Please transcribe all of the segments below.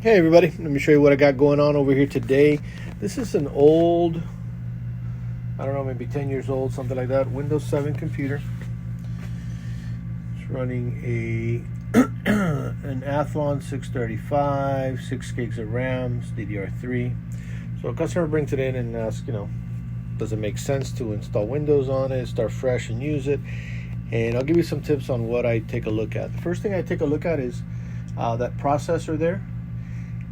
Hey everybody, let me show you what I got going on over here today. This is an old, I don't know, maybe 10 years old, something like that, Windows 7 computer. It's running an Athlon 635, 6 gigs of RAM, DDR3. So a customer brings it in and asks, does it make sense to install Windows on it, start fresh and use it? And I'll give you some tips on what I take a look at. The first thing I take a look at is that processor there.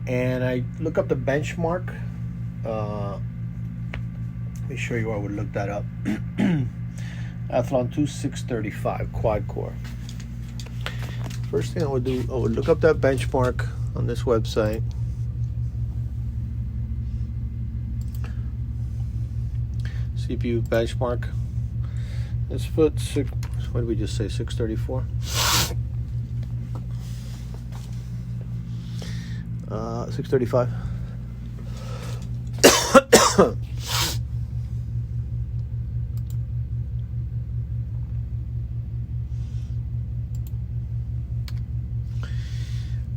And I look up the benchmark. Let me show you where I would look that up. Athlon 2635 quad core. First thing I would do, I would look up that benchmark on this website. CPU benchmark. Let's put what did we just say? 634. 635.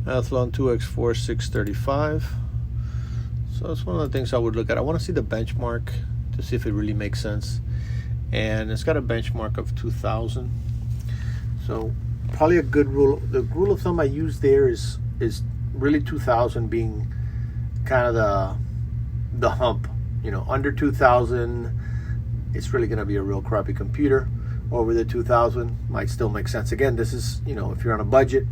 Athlon 2X4 635. So that's one of the things I would look at. I want to see the benchmark to see if it really makes sense. And it's got a benchmark of 2000. So probably a good rule. The rule of thumb I use there is really 2000 being kind of the hump. Under 2000 it's really going to be a real crappy computer. Over the 2000 might still make sense. Again, this is if you're on a budget.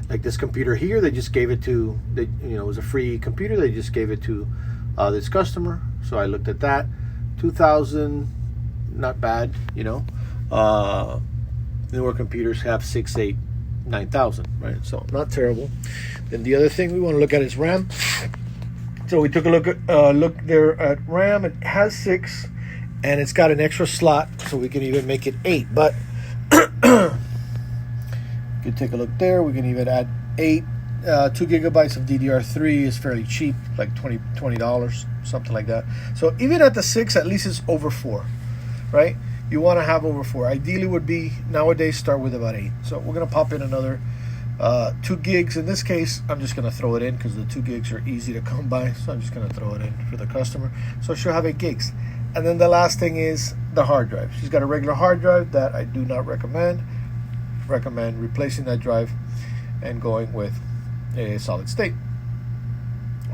Like this computer here, they just gave it to it was a free computer. They just gave it to this customer, so I looked at that. 2000, not bad. Newer computers have 6, 8, 9,000, right? So not terrible. Then the other thing we want to look at is RAM. So we took a look there at RAM. It has 6, and it's got an extra slot, so we can even make it 8. But you can take a look there. We can even add 8. 2 gigabytes of DDR3 is fairly cheap, like $20, something like that. So even at the 6, at least it's over 4, right? You want to have over 4. Ideally would be nowadays start with about 8. So we're going to pop in another 2 gigs. In this case, I'm just going to throw it in because the 2 gigs are easy to come by. So I'm just going to throw it in for the customer. So she'll have 8 gigs. And then the last thing is the hard drive. She's got a regular hard drive that I do not recommend. Recommend replacing that drive and going with a solid state.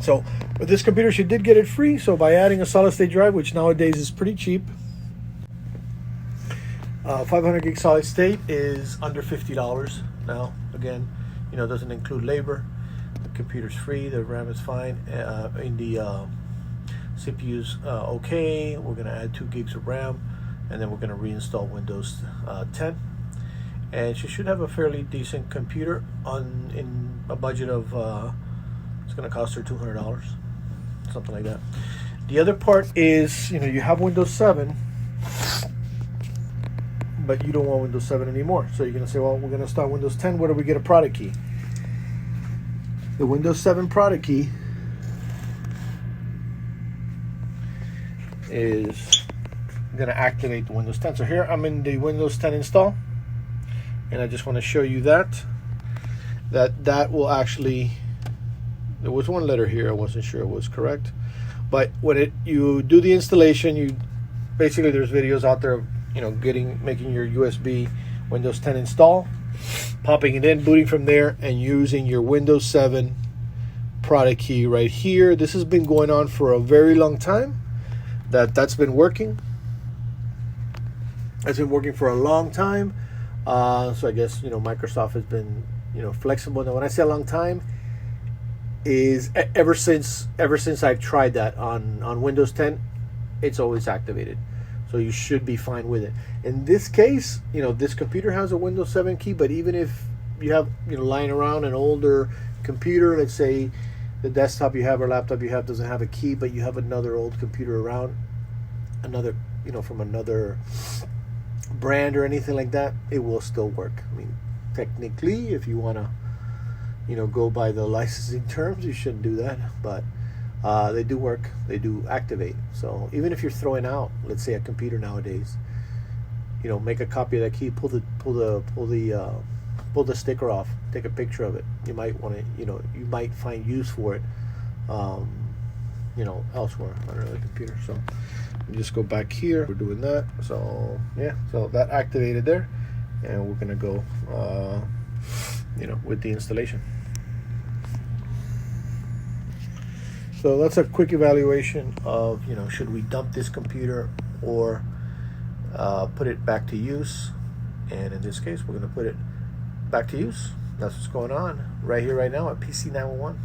So with this computer, she did get it free. So by adding a solid state drive, which nowadays is pretty cheap, 500 gig solid state is under $50 now. Again, it doesn't include labor. The computer's free. The RAM is fine. In the CPU's okay. We're going to add 2 gigs of RAM, and then we're going to reinstall Windows 10. And she should have a fairly decent computer in a budget of it's going to cost her $200, something like that. The other part is you have Windows 7, but you don't want Windows 7 anymore. So you're going to say, well, we're going to install Windows 10. Where do we get a product key? The Windows 7 product key is going to activate the Windows 10. So here I'm in the Windows 10 install, and I just want to show you that will actually, there was one letter here I wasn't sure it was correct, but when you do the installation, you basically, there's videos out there of making your USB Windows 10 install, popping it in, booting from there, and using your Windows 7 product key right here. This has been going on for a very long time. That's been working. It's been working for a long time. So I guess Microsoft has been flexible. Now when I say a long time, is ever since I've tried that on Windows 10, it's always activated. So you should be fine with it. In this case, this computer has a Windows 7 key, but even if you have lying around an older computer, let's say the desktop you have or laptop you have doesn't have a key, but you have another old computer around, another from another brand or anything like that, it will still work. I mean, technically, if you want to go by the licensing terms, you shouldn't do that, but they do work. They do activate. So even if you're throwing out, let's say, a computer nowadays, make a copy of that key, pull the pull the sticker off, take a picture of it. You might want to, you might find use for it, elsewhere on another computer. So we just go back here. We're doing that. So yeah, so that activated there, and we're gonna go, with the installation. So that's a quick evaluation of, should we dump this computer or put it back to use? And in this case, we're going to put it back to use. That's what's going on right here, right now at PC 911.